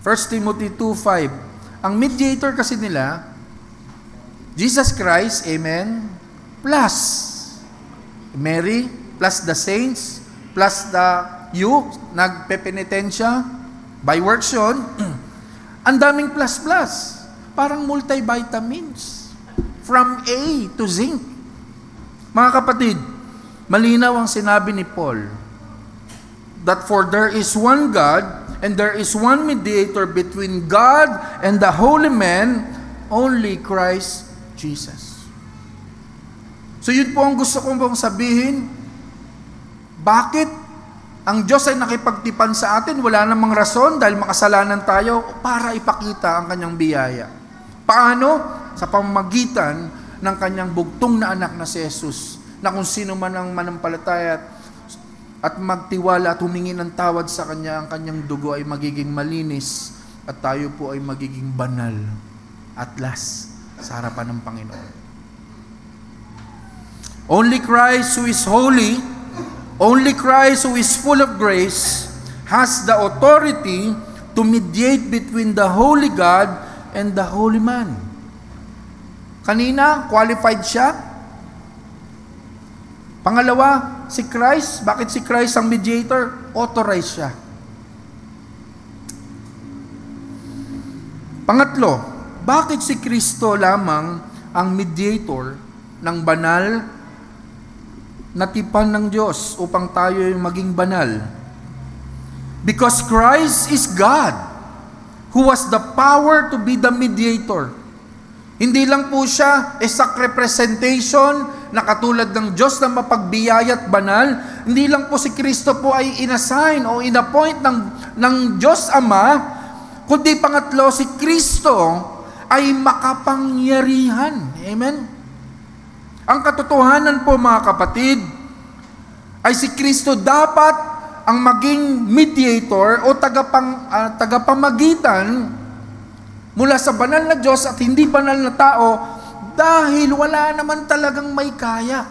1 Timothy 2:5. Ang mediator kasi nila, Jesus Christ, amen, plus Mary, plus the saints, plus you, nagpepenitensya, by works yun, ang daming plus. Parang multivitamins. From A to zinc. Mga kapatid, malinaw ang sinabi ni Paul, that for there is one God, and there is one mediator between God and the holy man, only Christ Jesus. So yun po ang gusto kong pong sabihin. Bakit ang Diyos ay nakipagtipan sa atin? Wala namang rason dahil makasalanan tayo para ipakita ang kanyang biyaya. Paano? Sa pamamagitan ng kanyang bugtong na anak na si Jesus, na kung sino man ang manampalataya at magtiwala at humingi ng tawad sa kanya, ang kanyang dugo ay magiging malinis at tayo po ay magiging banal at last sa harapan ng Panginoon. Only Christ who is holy, only Christ who is full of grace, has the authority to mediate between the holy God and the holy man. Kanina, qualified siya. Pangalawa, si Christ. Bakit si Christ ang mediator? Authorized siya. Pangatlo, bakit si Kristo lamang ang mediator ng banal na tipan ng Diyos upang tayo ay maging banal? Because Christ is God, who has the power to be the mediator. Hindi lang po siya exact representation na katulad ng Diyos na mapagbiyaya at banal. Hindi lang po si Kristo po ay inassign o inappoint ng Diyos Ama, kundi pangatlo, si Kristo ay makapangyarihan. Amen? Ang katotohanan po, mga kapatid, ay si Kristo dapat ang maging mediator o tagapamagitan mula sa banal na Diyos at hindi banal na tao, dahil wala naman talagang may kaya.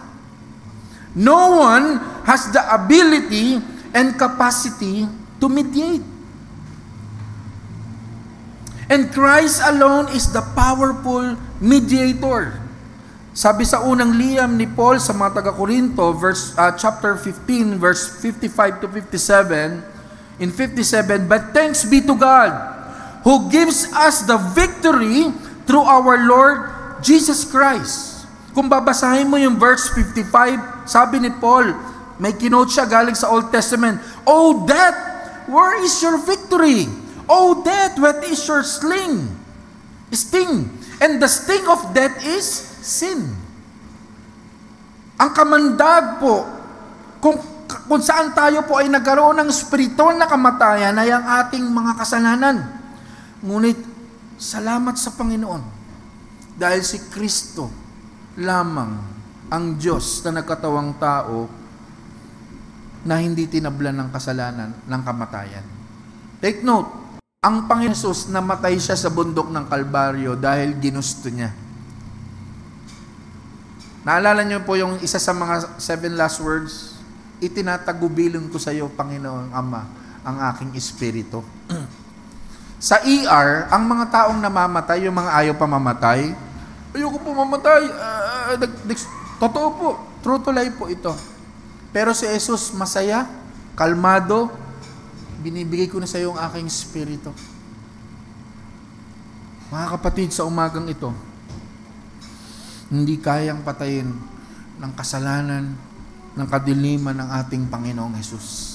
No one has the ability and capacity to mediate. And Christ alone is the powerful mediator. Sabi sa unang liham ni Paul sa mga taga-Korinto, chapter 15, verse 55 to 57, in 57, "But thanks be to God, who gives us the victory through our Lord Jesus Christ." Kung babasahin mo yung verse 55, sabi ni Paul, may kinote siya galing sa Old Testament, "O death, where is your victory? O death, what is your sting? And the sting of death is sin." Ang kamandag po, kung saan tayo po ay nagkaroon ng spiritual na kamatayan, ay ang ating mga kasalanan. Ngunit, salamat sa Panginoon, dahil si Kristo lamang ang Diyos na nagkatawang tao na hindi tinablan ng kasalanan, ng kamatayan. Take note, ang Panginoon Jesus namatay siya sa bundok ng Kalbaryo dahil ginusto niya. Naalala niyo po yung isa sa mga 7 last words? "Itinatagubilin ko sa iyo, Panginoon Ama, ang aking espiritu." Sa ER, ang mga taong namamatay, yung mga ayaw pa mamatay, "Ayoko po mamatay." Totoo po, true to life po ito. Pero si Jesus masaya, kalmado, "Binibigay ko na sa iyo ang aking espiritu." Mga kapatid, sa umagang ito, hindi kayang patayin ng kasalanan, ng kadiliman ng ating Panginoong Jesus.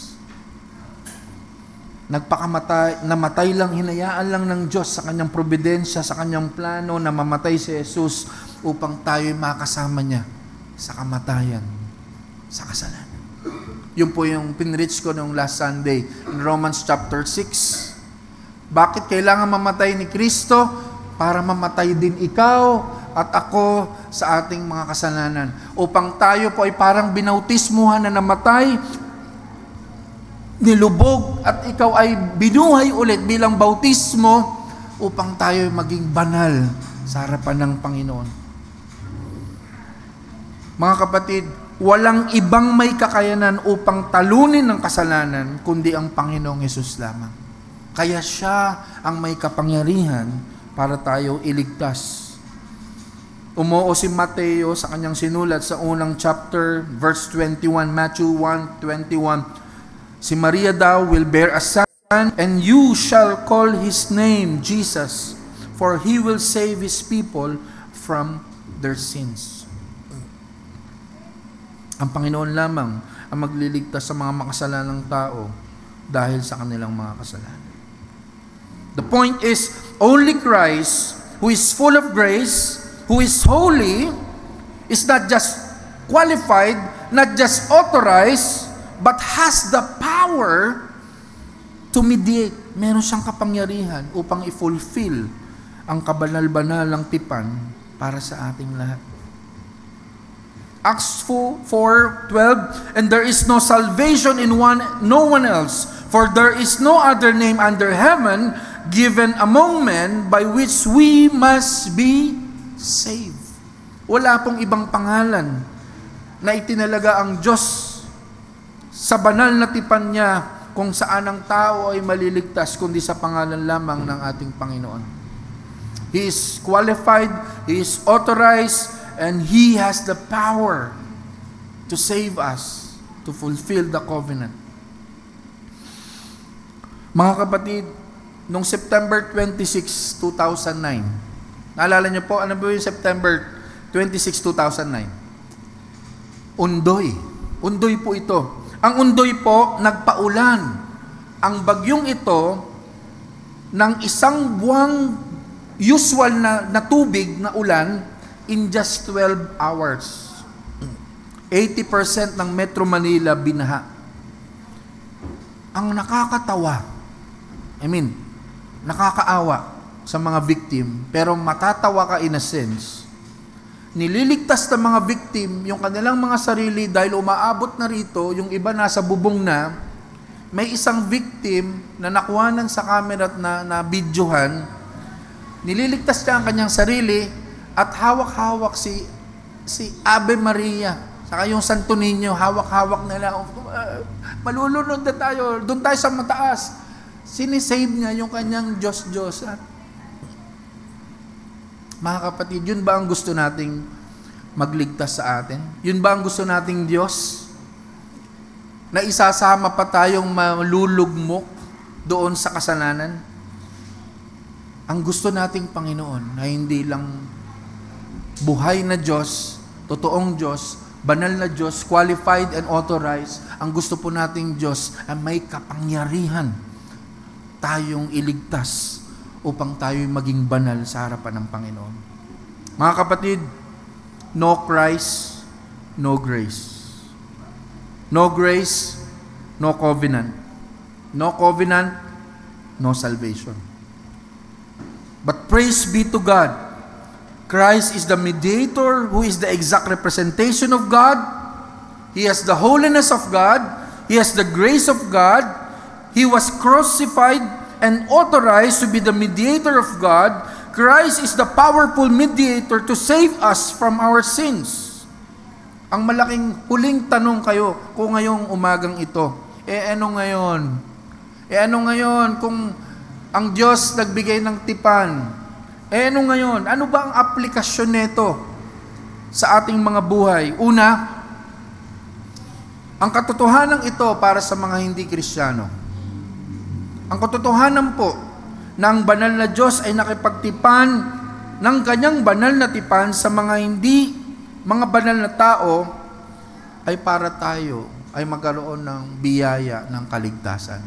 Namatay lang, hinayaan lang ng Diyos sa kanyang providensya, sa kanyang plano na mamatay si Jesus upang tayo'y makasama niya sa kamatayan, sa kasalanan. Yun po yung pinreach ko nung last Sunday in Romans chapter 6. Bakit kailangan mamatay ni Kristo? Para mamatay din ikaw at ako sa ating mga kasalanan. Upang tayo po ay parang binautismuhan na namatay, nilubog, at ikaw ay binuhay ulit bilang bautismo upang tayo ay maging banal sa harapan ng Panginoon. Mga kapatid, walang ibang may kakayanan upang talunin ng kasalanan kundi ang Panginoong Hesus lamang. Kaya siya ang may kapangyarihan para tayo iligtas. Umuo si Mateo sa kanyang sinulat sa unang chapter, verse 21, Matthew 1:21. Si Maria daw will bear a son, and you shall call his name Jesus, for he will save his people from their sins. Ang Panginoon lamang ang magliligtas sa mga makasalanang tao dahil sa kanilang mga kasalanan. The point is, only Christ, who is full of grace, who is holy, is not just qualified, not just authorized, but has the power to mediate. Meron siyang kapangyarihan upang i-fulfill ang kabanal-banalang tipan para sa ating lahat. Acts 4:12, "And there is no salvation in no one else, for there is no other name under heaven given among men by which we must be saved." Wala pong ibang pangalan na itinalaga ang Diyos sa banal na tipan niya kung saan ang tao ay maliligtas kundi sa pangalan lamang ng ating Panginoon. He is qualified, He is authorized, and He has the power to save us, to fulfill the covenant. Mga kapatid, noong September 26, 2009, naalala niyo po, ano ba yung September 26, 2009? Undoy. Undoy po ito. Ang undoy po, nagpaulan. Ang bagyong ito, ng isang buwang usual na tubig, na ulan, in just 12 hours. 80% ng Metro Manila binaha. Ang nakakatawa, nakakaawa sa mga victim, pero matatawa ka in a sense. Nililigtas ng mga victim yung kanilang mga sarili dahil umaabot na rito, yung iba nasa bubong na. May isang victim na nakuhanan sa camera at na videohan, nililigtas niya ang kanyang sarili at hawak-hawak si Ave Maria, saka yung Santo Niño, hawak-hawak nila. Malulunod na tayo, doon tayo sa mataas. Sinisave niya yung kanyang Diyos-Diyos. Mga kapatid, yun ba ang gusto nating magligtas sa atin? Yun ba ang gusto nating Diyos? Na isasama pa tayong malulugmok doon sa kasalanan? Ang gusto nating Panginoon na hindi lang buhay na Diyos, totoong Diyos, banal na Diyos, qualified and authorized. Ang gusto po nating Diyos ay may kapangyarihan tayong iligtas upang tayo maging banal sa harapan ng Panginoon. Mga kapatid, no Christ, no grace. No grace, no covenant. No covenant, no salvation. But praise be to God, Christ is the mediator who is the exact representation of God. He has the holiness of God. He has the grace of God. He was crucified and authorized to be the mediator of God. Christ is the powerful mediator to save us from our sins. Ang malaking huling tanong kayo kung ngayong umagang ito, ano ngayon? Ano ngayon kung ang Diyos nagbigay ng tipan? Ano ngayon? Ano ba ang aplikasyon nito sa ating mga buhay? Una, ang katotohanan ito para sa mga hindi Kristiyano. Ang katotohanan po na ang banal na Diyos ay nakipagtipan ng kanyang banal na tipan sa mga banal na tao ay para tayo ay magkaroon ng biyaya ng kaligtasan.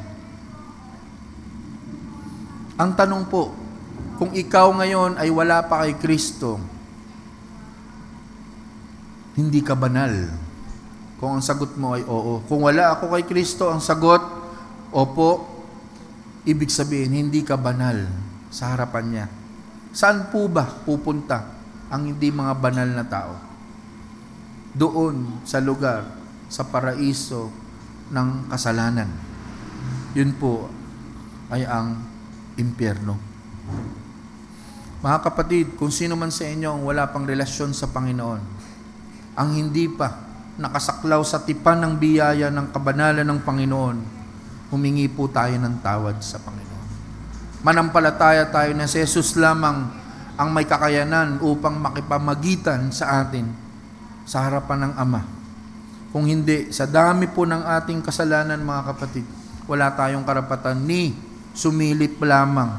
Ang tanong po, kung ikaw ngayon ay wala pa kay Kristo, hindi ka banal. Kung ang sagot mo ay oo. Kung wala ako kay Kristo, ang sagot, opo, ibig sabihin, hindi ka banal sa harapan niya. Saan po ba pupunta ang hindi mga banal na tao? Doon sa lugar, sa paraiso ng kasalanan. Yun po ay ang impyerno. Mga kapatid, kung sino man sa inyo ang wala pang relasyon sa Panginoon, ang hindi pa nakasaklaw sa tipan ng biyaya ng kabanalan ng Panginoon, humingi po tayo ng tawad sa Panginoon. Manampalataya tayo na si Jesus lamang ang may kakayanan upang makipamagitan sa atin sa harapan ng Ama. Kung hindi, sa dami po ng ating kasalanan, mga kapatid, wala tayong karapatan ni sumilip lamang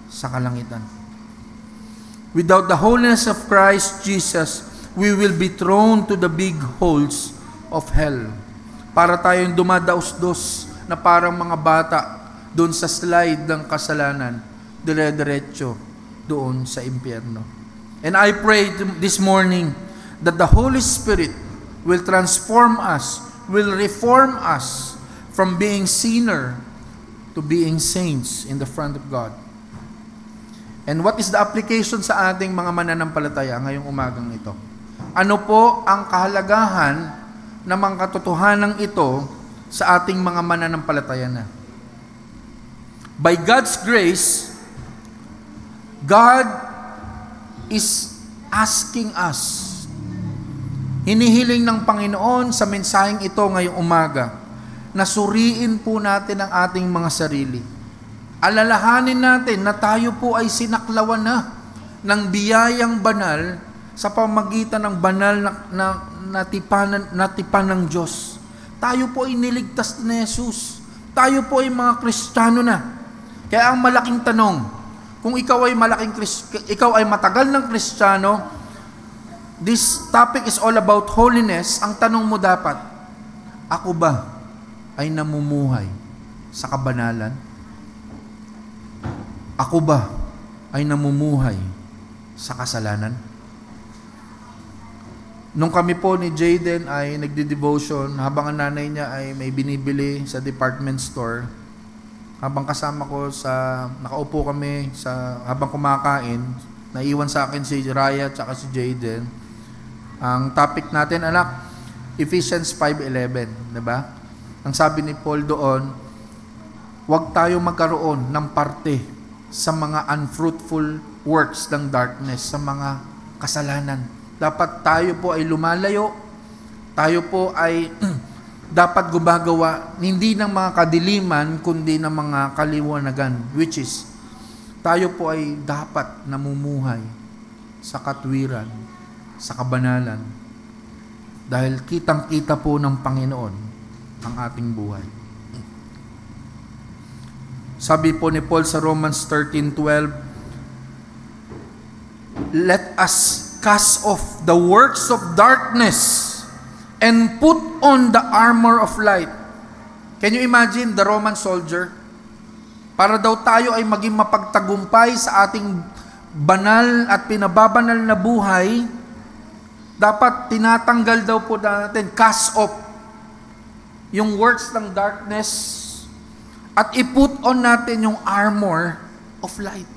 sa kalangitan. Without the holiness of Christ Jesus, we will be thrown to the big holes of hell. Para tayong dumadaos-dos na parang mga bata doon sa slide ng kasalanan, dire-diretso doon sa impyerno. And I pray this morning that the Holy Spirit will transform us, will reform us from being sinner to being saints in the front of God. And what is the application sa ating mga mananampalataya ngayong umagang ito? Ano po ang kahalagahan ng mga katotohanan ito sa ating mga mananampalataya na? By God's grace, God is asking us, hinihiling ng Panginoon sa mensaheng ito ngayong umaga, na suriin po natin ang ating mga sarili. Alalahanin natin na tayo po ay sinaklawan na ng biyayang banal sa pamagitan ng banal na tipan ng Diyos. Tayo po ay niligtas ni Jesus. Tayo po ay mga Kristiyano na. Kaya ang malaking tanong, kung ikaw ay matagal ng Kristiyano, this topic is all about holiness. Ang tanong mo dapat, ako ba ay namumuhay sa kabanalan? Ako ba ay namumuhay sa kasalanan? Nung kami po ni Jaden ay nagdi-devotion, habang ang nanay niya ay may binibili sa department store, habang kasama ko nakaupo kami habang kumakain, naiwan sa akin si Raya at si Jaden. Ang topic natin, anak, Ephesians 5:11, diba? Ang sabi ni Paul doon, huwag tayo magkaroon ng parte sa mga unfruitful works ng darkness, sa mga kasalanan. Dapat tayo po ay lumalayo, tayo po ay dapat gumagawa hindi ng mga kadiliman, kundi ng mga kaliwanagan, which is, tayo po ay dapat namumuhay sa katwiran, sa kabanalan, dahil kitang-kita po ng Panginoon ang ating buhay. Sabi po ni Paul sa Romans 13:12, let us cast off the works of darkness and put on the armor of light. Can you imagine the Roman soldier? Para daw tayo ay maging mapagtagumpay sa ating banal at pinababanal na buhay, dapat tinatanggal daw po natin, cast off yung works ng darkness at i-put on natin yung armor of light.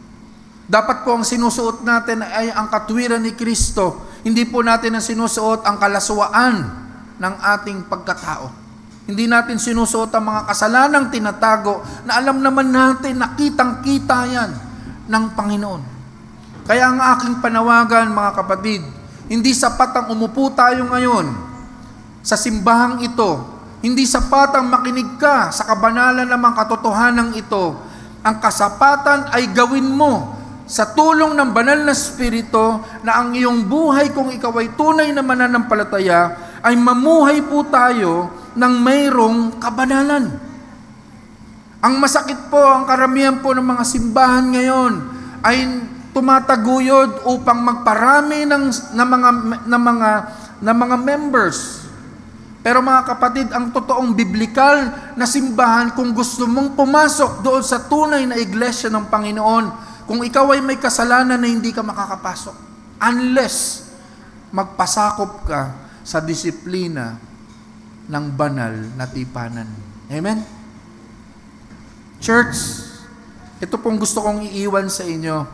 Dapat po ang sinusuot natin ay ang katwiran ni Kristo. Hindi po natin ang sinusuot ang kalaswaan ng ating pagkatao. Hindi natin sinusuot ang mga kasalanang tinatago na alam naman natin na kitang-kita yan ng Panginoon. Kaya ang aking panawagan, mga kapatid, hindi sapat ang umupo tayo ngayon sa simbahang ito. Hindi sapat ang makinig ka sa kabanalan ng mga katotohanan ito. Ang kasapatan ay gawin mo sa tulong ng banal na Espiritu na ang iyong buhay, kung ikaw ay tunay na mananampalataya, ay mamuhay po tayo ng mayroong kabanalan. Ang masakit po, ang karamihan po ng mga simbahan ngayon ay tumataguyod upang magparami ng mga members. Pero mga kapatid, ang totoong biblikal na simbahan, kung gusto mong pumasok doon sa tunay na iglesia ng Panginoon, kung ikaw ay may kasalanan na hindi ka makakapasok, unless magpasakop ka sa disiplina ng banal na tipanan. Amen? Church, ito pong gusto kong iiwan sa inyo.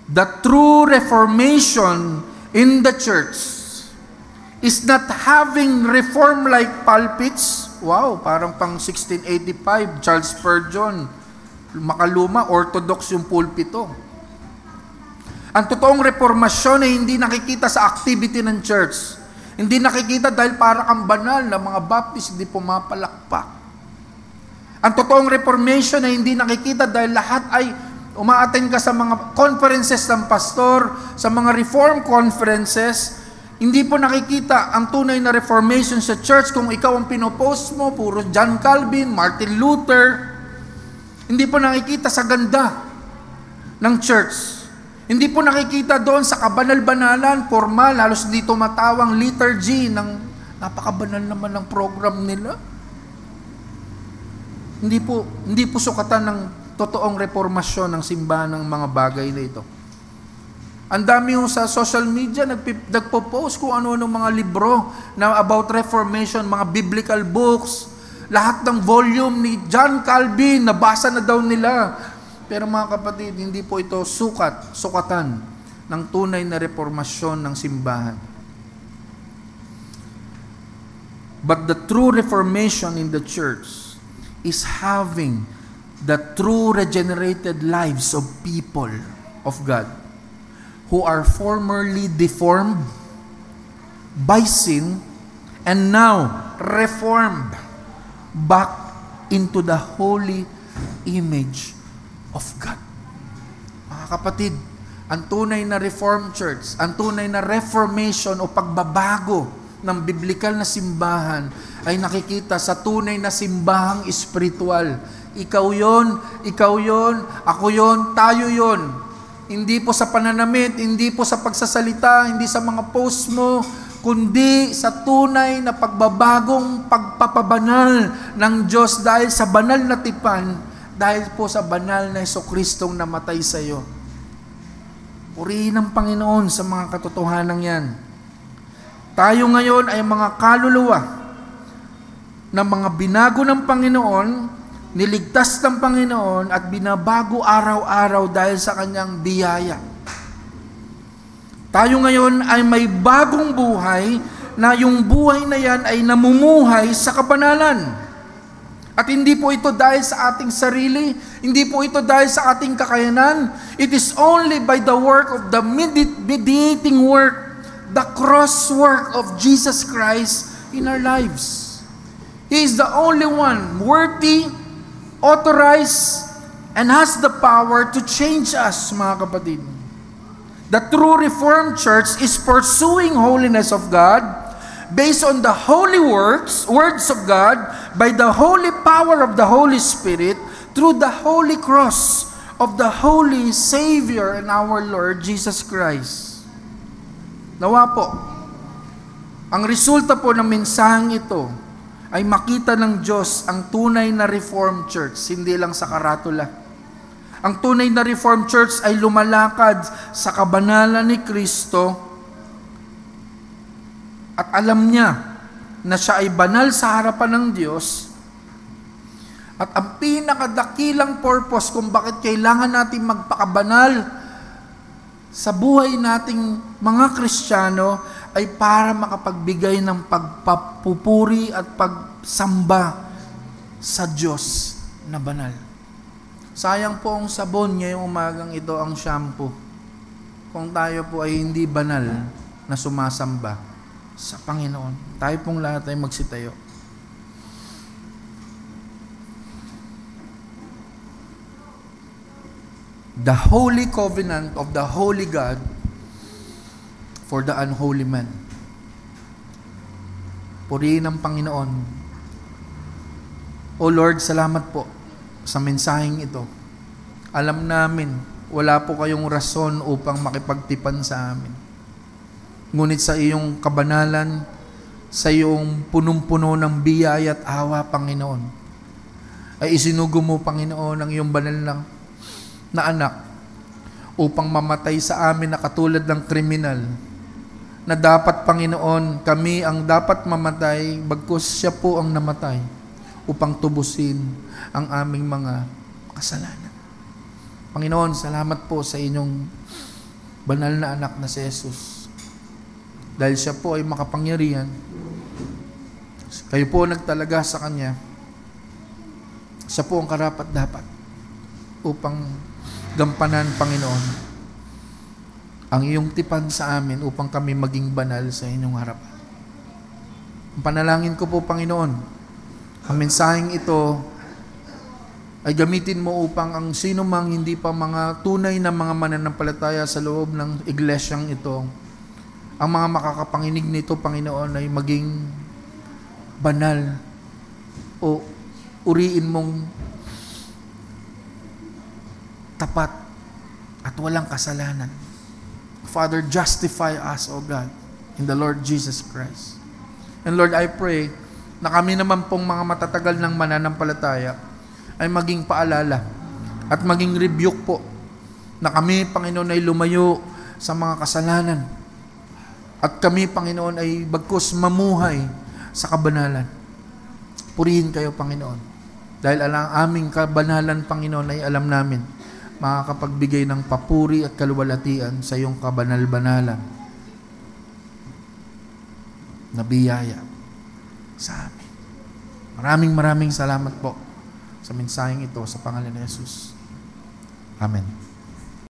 The true reformation in the church is not having reform-like pulpits. Wow, parang pang 1685, Charles Spurgeon. Makaluma, orthodox yung pulpito. Ang totoong reformasyon ay hindi nakikita sa activity ng church. Hindi nakikita dahil para kang banal na mga Baptist hindi pumapalakpak. Ang totoong reformation ay hindi nakikita dahil lahat ay umaattend ka sa mga conferences ng pastor, sa mga reform conferences. Hindi po nakikita ang tunay na reformation sa church kung ikaw ang pinopost mo, puro John Calvin, Martin Luther. Hindi po nakikita sa ganda ng church. Hindi po nakikita doon sa kabanal-banalan, formal, halos di tumatawang liturgy ng napakabanal naman ng program nila. Hindi po sukatan ng totoong reformasyon ng simbahan ng mga bagay na ito. Ang dami yung sa social media, nagpo-post kung ano-ano mga libro na about reformation, mga biblical books. Lahat ng volume ni John Calvin, nabasa na daw nila. Pero mga kapatid, hindi po ito sukatan ng tunay na reformasyon ng simbahan. But the true reformation in the church is having the true regenerated lives of people of God who are formerly deformed by sin and now reformed back into the holy image of God. Mga kapatid, ang tunay na Reformed Church, ang tunay na reformation o pagbabago ng biblikal na simbahan ay nakikita sa tunay na simbahang espiritual. Ikaw yon, ako yon, tayo yon. Hindi po sa pananamit, hindi po sa pagsasalita, hindi sa mga post mo, kundi sa tunay na pagbabagong pagpapabanal ng Diyos dahil sa banal na tipan, dahil po sa banal na Jesucristong namatay sa iyo. Purihin ng Panginoon sa mga katotohanan yan. Tayo ngayon ay mga kaluluwa na mga binago ng Panginoon, niligtas ng Panginoon at binabago araw-araw dahil sa kanyang biyaya. Tayo ngayon ay may bagong buhay na yung buhay na yan ay namumuhay sa kabanalan. At hindi po ito dahil sa ating sarili, hindi po ito dahil sa ating kakayanan. It is only by the work of the mediating work, the cross work of Jesus Christ in our lives. He is the only one worthy, authorized, and has the power to change us, mga kapatid. The true Reformed Church is pursuing holiness of God based on the holy words of God by the holy power of the Holy Spirit through the holy cross of the holy Savior and our Lord Jesus Christ. Nawa po, ang resulta po ng mensaheng ito ay makita ng Diyos ang tunay na Reformed Church, hindi lang sa karatula. Ang tunay na Reformed Church ay lumalakad sa kabanalan ni Kristo at alam niya na siya ay banal sa harapan ng Diyos. At ang pinakadakilang purpose kung bakit kailangan natin magpakabanal sa buhay nating mga Kristiyano ay para makapagbigay ng pagpapupuri at pagsamba sa Diyos na banal. Sayang po ang sabon ngayong umagang ito, ang shampoo, kung tayo po ay hindi banal na sumasamba sa Panginoon. Tayo pong lahat ay magsitayo. The holy covenant of the holy God for the unholy man. Purihin ng Panginoon. O Lord, salamat po sa mensaheng ito. Alam namin, wala po kayong rason upang makipagtipan sa amin. Ngunit sa iyong kabanalan, sa iyong punong-puno ng biyaya at awa, Panginoon, ay isinugo mo, Panginoon, ang iyong banal na anak upang mamatay sa amin na katulad ng kriminal, na dapat, Panginoon, kami ang dapat mamatay, bagkus siya po ang namatay upang tubusin ang aming mga kasalanan. Panginoon, salamat po sa inyong banal na anak na si Jesus. Dahil siya po ay makapangyarihan, kayo po nagtalaga sa Kanya, siya po ang karapat-dapat upang gampanan, Panginoon, ang iyong tipan sa amin upang kami maging banal sa inyong harapan. Ang panalangin ko po, Panginoon, ang mensaheng ito ay gamitin mo upang ang sino mang hindi pa mga tunay na mga mananampalataya sa loob ng iglesyang ito, ang mga makakapanginig nito, Panginoon, ay maging banal o uriin mong tapat at walang kasalanan. Father, justify us, O God, in the Lord Jesus Christ. And Lord, I pray na kami naman pong mga matatagal ng mananampalataya ay maging paalala at maging rebuke po na kami, Panginoon, ay lumayo sa mga kasalanan. At kami, Panginoon, ay bagkus mamuhay sa kabanalan. Purihin kayo, Panginoon. Dahil ang aming kabanalan, Panginoon, ay alam namin, makakapagbigay ng papuri at kaluwalhatian sa iyong kabanal-banalan na biyaya sa amin. Maraming salamat po sa mensaheng ito sa pangalan ni Jesus. Amen.